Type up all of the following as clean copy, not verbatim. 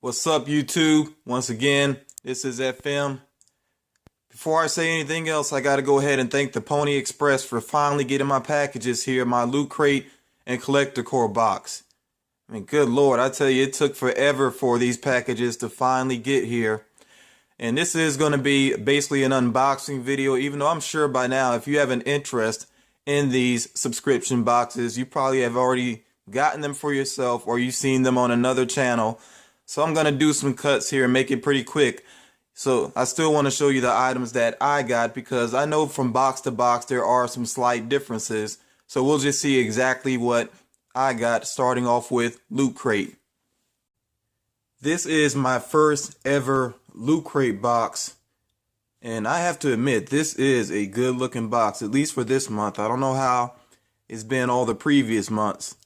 What's up, YouTube? Once again, this is FM. Before I say anything else, I gotta go ahead and thank the Pony Express for finally getting my packages here, my Loot Crate and Collector Core box. I mean, good Lord, I tell you, it took forever for these packages to finally get here. And this is going to be basically an unboxing video, even though I'm sure by now, if you have an interest in these subscription boxes, you probably have already gotten them for yourself or you've seen them on another channel. So I'm going to do some cuts here and make it pretty quick. So I still want to show you the items that I got because I know from box to box there are some slight differences. So we'll just see exactly what I got, starting off with Loot Crate. This is my first ever Loot Crate box, and I have to admit this is a good looking box, at least for this month. I don't know how it's been all the previous months,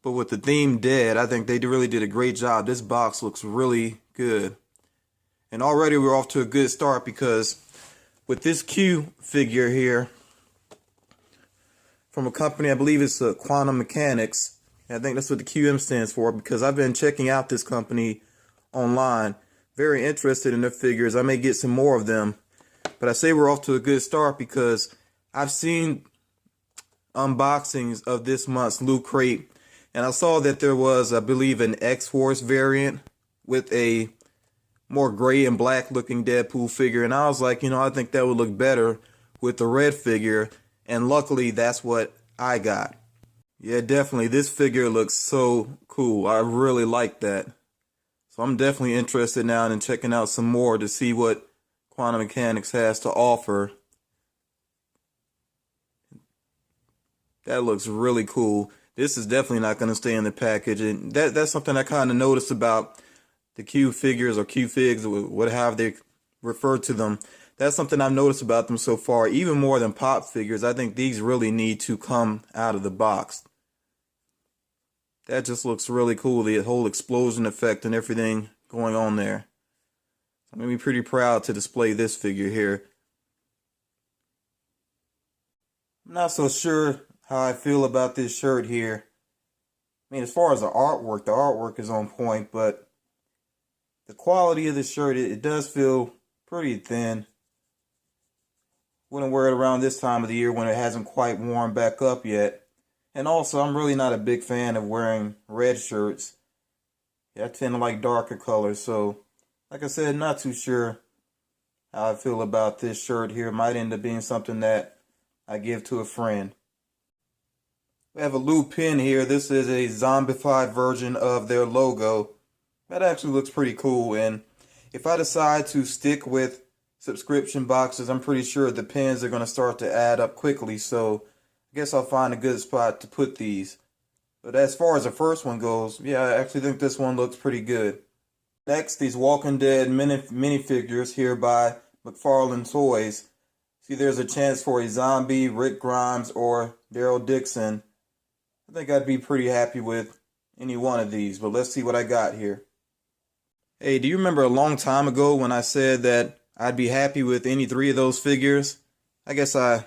but with the theme Dead, I think they really did a great job. This box looks really good, and already we're off to a good start because with this Q figure here from a company, I believe it's Quantum Mechanics. I think that's what the QM stands for, because I've been checking out this company online. Very interested in their figures. I may get some more of them. But I say we're off to a good start because I've seen unboxings of this month's Loot Crate, and I saw that there was, I believe, an X-Force variant with a more gray and black looking Deadpool figure, and I was like, I think that would look better with the red figure, and luckily that's what I got. Yeah, definitely, this figure looks so cool. I really like that. So I'm definitely interested now in checking out some more to see what Quantum Mechanics has to offer. That looks really cool. This is definitely not going to stay in the package, and that's something I kind of noticed about the Q figures or Q figs, or whatever they refer to them. That's something I've noticed about them so far, even more than pop figures. I think these really need to come out of the box. That just looks really cool, the whole explosion effect and everything going on there. I'm going to be pretty proud to display this figure here. I'm not so sure how I feel about this shirt here. I mean, as far as the artwork is on point, but the quality of the shirt, it does feel pretty thin. Wouldn't wear it around this time of the year when it hasn't quite warmed back up yet. And also, I'm really not a big fan of wearing red shirts. Yeah, I tend to like darker colors. So, like I said, not too sure how I feel about this shirt here. It might end up being something that I give to a friend. We have a Loot pin here. This is a zombified version of their logo. That actually looks pretty cool. And if I decide to stick with subscription boxes, I'm pretty sure the pins are going to start to add up quickly. So I guess I'll find a good spot to put these. But as far as the first one goes, yeah, I actually think this one looks pretty good. Next, these Walking Dead minifigures here by McFarlane Toys. See, there's a chance for a zombie, Rick Grimes, or Daryl Dixon. I think I'd be pretty happy with any one of these, but let's see what I got here. Hey, do you remember a long time ago when I said that I'd be happy with any three of those figures? I guess I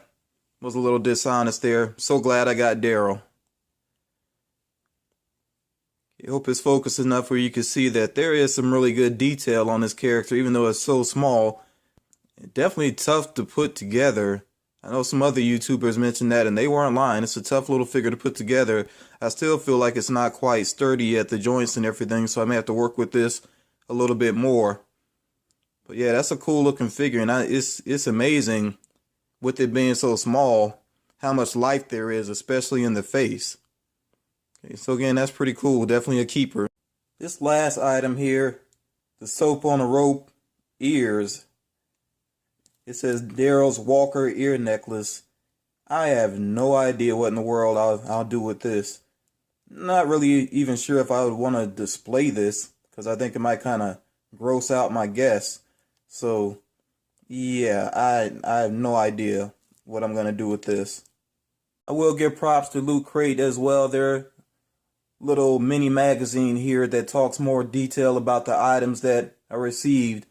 was a little dishonest there. So glad I got Daryl. I hope it's focused enough where you can see that there is some really good detail on this character, even though it's so small. Definitely tough to put together. I know some other YouTubers mentioned that, and they weren't lying. It's a tough little figure to put together. I still feel like it's not quite sturdy at the joints and everything, so I may have to work with this a little bit more. But yeah, that's a cool looking figure, and it's amazing, with it being so small, how much life there is, especially in the face. Okay, so again, that's pretty cool. Definitely a keeper. This last item here, the soap on a rope ears. It says Daryl's Walker ear necklace. I have no idea what in the world I'll do with this. Not really even sure if I would want to display this, because I think it might kind of gross out my guests. So yeah, I have no idea what I'm going to do with this. I will give props to Loot Crate as well. Their little mini magazine here that talks more detail about the items that I received.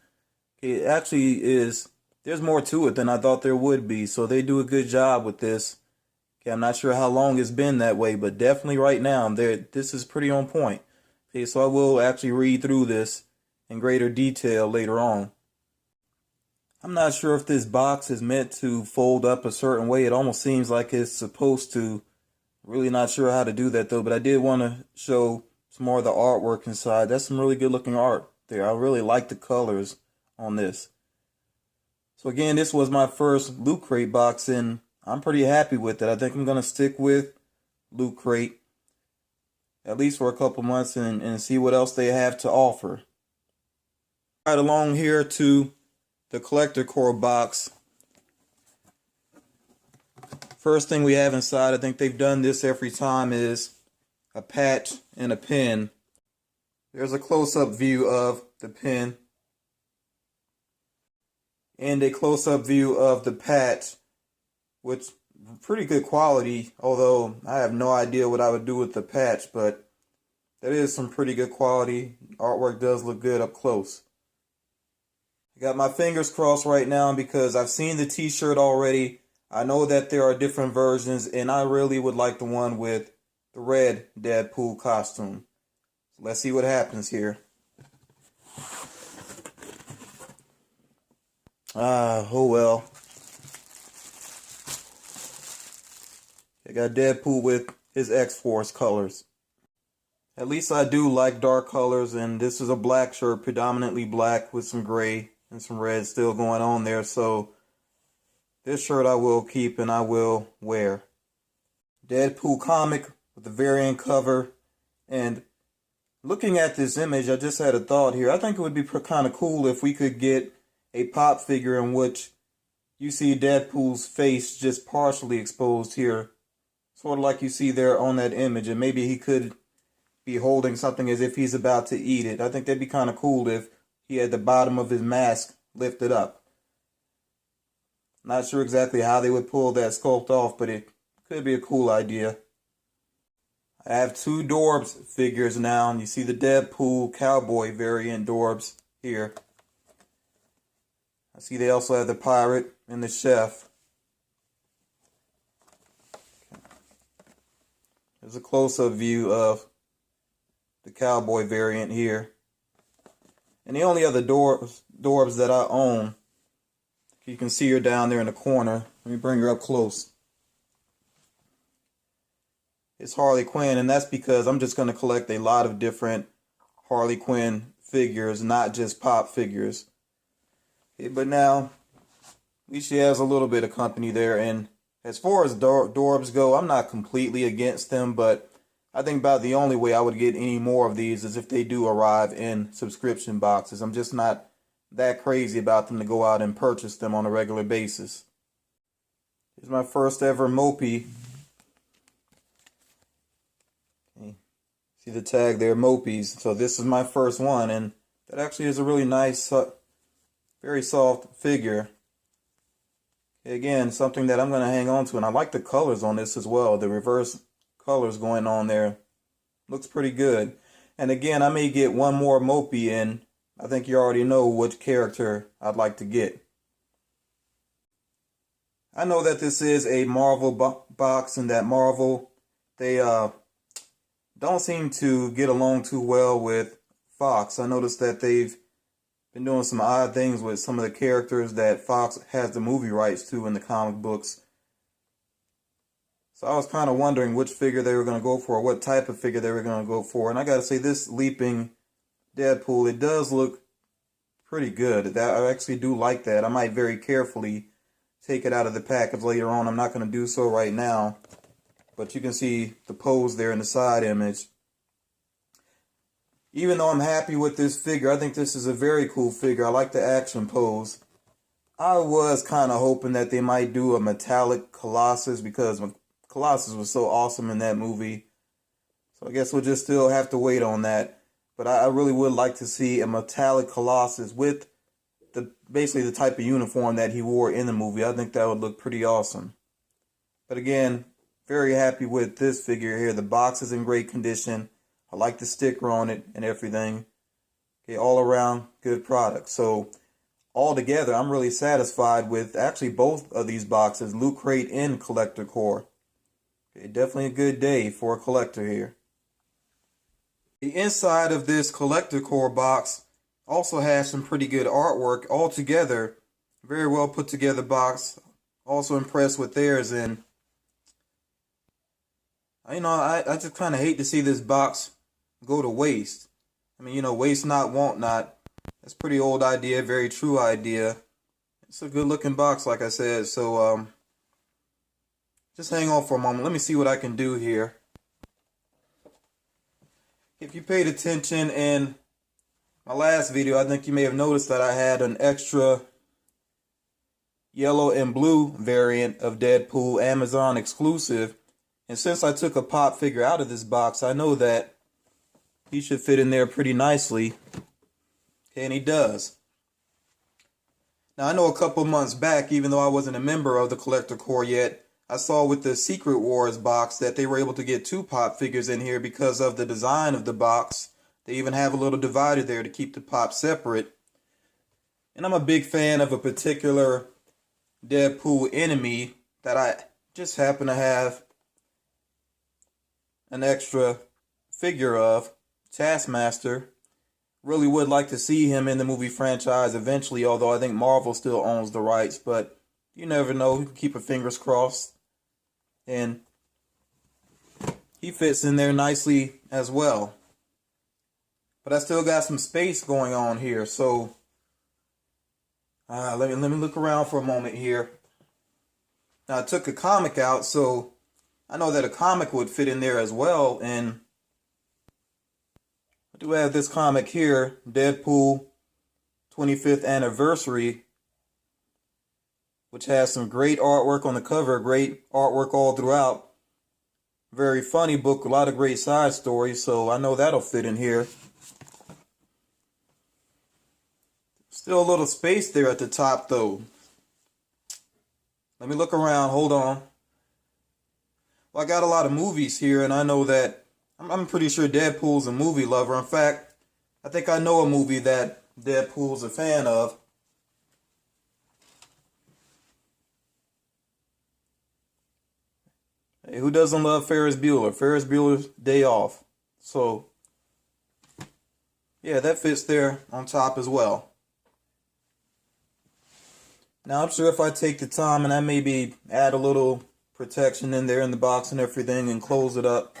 It actually is, there's more to it than I thought there would be. So they do a good job with this. Okay, I'm not sure how long it's been that way, but definitely right now, this is pretty on point. Okay, so I will actually read through this in greater detail later on. I'm not sure if this box is meant to fold up a certain way. It almost seems like it's supposed to. Really not sure how to do that though, but I did want to show some more of the artwork inside. That's some really good looking art there. I really like the colors on this. So again, this was my first Loot Crate box and I'm pretty happy with it. I think I'm going to stick with Loot Crate at least for a couple months and see what else they have to offer. Right along here to the Collector Core box. First thing we have inside, I think they've done this every time, is a patch and a pin. There's a close-up view of the pin and a close-up view of the patch, which pretty good quality, although I have no idea what I would do with the patch, but that is some pretty good quality. Artwork does look good up close. I got my fingers crossed right now because I've seen the t-shirt already. I know that there are different versions, and I really would like the one with the red Deadpool costume. So let's see what happens here. Oh well. I got Deadpool with his X-Force colors. At least I do like dark colors, and this is a black shirt, predominantly black with some gray and some red still going on there, so this shirt I will keep and I will wear. Deadpool comic with the variant cover. And looking at this image, I just had a thought here. I think it would be kind of cool if we could get a pop figure in which you see Deadpool's face just partially exposed here. Sort of like you see there on that image. And maybe he could be holding something as if he's about to eat it. I think that'd be kind of cool if he had the bottom of his mask lifted up. Not sure exactly how they would pull that sculpt off, but it could be a cool idea. I have two Dorbs figures now, and you see the Deadpool cowboy variant Dorbs here. I see they also have the pirate and the chef. There's a close-up view of the cowboy variant here. And the only other Dorbs that I own, you can see her down there in the corner. Let me bring her up close. It's Harley Quinn, and that's because I'm just going to collect a lot of different Harley Quinn figures, not just pop figures. Okay, but now, at least she has a little bit of company there, and as far as Dorbs go, I'm not completely against them, but I think about the only way I would get any more of these is if they do arrive in subscription boxes. I'm just not that crazy about them to go out and purchase them on a regular basis. Here's my first ever Mopey. Okay. See the tag there, Mopies. So this is my first one, and that actually is a really nice, very soft figure. Okay, again, something that I'm going to hang on to, and I like the colors on this as well. The reverse colors going on there. Looks pretty good. And again, I may get one more Mopey in. I think you already know which character I'd like to get. I know that this is a Marvel box, and that Marvel, they don't seem to get along too well with Fox. I noticed that they've been doing some odd things with some of the characters that Fox has the movie rights to in the comic books. So I was kind of wondering which figure they were going to go for, what type of figure they were going to go for. And I got to say, this leaping Deadpool, it does look pretty good. I actually do like that. I might very carefully take it out of the package later on. I'm not going to do so right now. But you can see the pose there in the side image. Even though I'm happy with this figure, I think this is a very cool figure. I like the action pose. I was kind of hoping that they might do a metallic Colossus because Colossus was so awesome in that movie. So I guess we'll just still have to wait on that. But I really would like to see a metallic Colossus with basically the type of uniform that he wore in the movie. I think that would look pretty awesome. But again, very happy with this figure here. The box is in great condition. I like the sticker on it and everything. Okay, all around good product. So altogether, I'm really satisfied with actually both of these boxes, Loot Crate and Collector Core. Okay, definitely a good day for a collector here. The inside of this collector core box also has some pretty good artwork altogether. Very well put together box. Also impressed with theirs, and I just kind of hate to see this box go to waste. I mean, waste not, want not. That's a pretty old idea, very true idea. It's a good looking box, like I said. So just hang on for a moment. Let me see what I can do here. If you paid attention in my last video, I think you may have noticed that I had an extra yellow and blue variant of Deadpool, Amazon exclusive. And since I took a pop figure out of this box, I know that he should fit in there pretty nicely. Okay, and he does. Now, I know a couple months back, even though I wasn't a member of the Collector Corps yet, I saw with the Secret Wars box that they were able to get 2 pop figures in here because of the design of the box. They even have a little divider there to keep the pops separate. And I'm a big fan of a particular Deadpool enemy that I just happen to have an extra figure of, Taskmaster. Really would like to see him in the movie franchise eventually, although I think Marvel still owns the rights, but you never know. You can keep your fingers crossed. And he fits in there nicely as well. But I still got some space going on here, so let me look around for a moment here. Now, I took a comic out, so I know that a comic would fit in there as well, and I do have this comic here, Deadpool 25th Anniversary, which has some great artwork on the cover, great artwork all throughout. Very funny book, a lot of great side stories, so I know that'll fit in here. Still a little space there at the top, though. Let me look around, hold on. Well, I got a lot of movies here, and I know that I'm pretty sure Deadpool's a movie lover. In fact, I think I know a movie that Deadpool's a fan of. Hey, who doesn't love Ferris Bueller? Ferris Bueller's Day Off. So, yeah, that fits there on top as well. Now, I'm sure if I take the time and I maybe add a little protection in there in the box and everything and close it up,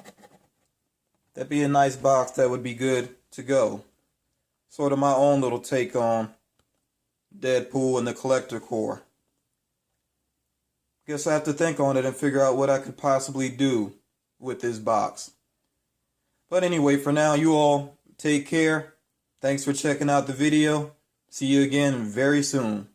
that'd be a nice box that would be good to go. Sort of my own little take on Deadpool and the Collector Corps. Guess I have to think on it and figure out what I could possibly do with this box. But anyway, for now, you all take care. Thanks for checking out the video. See you again very soon.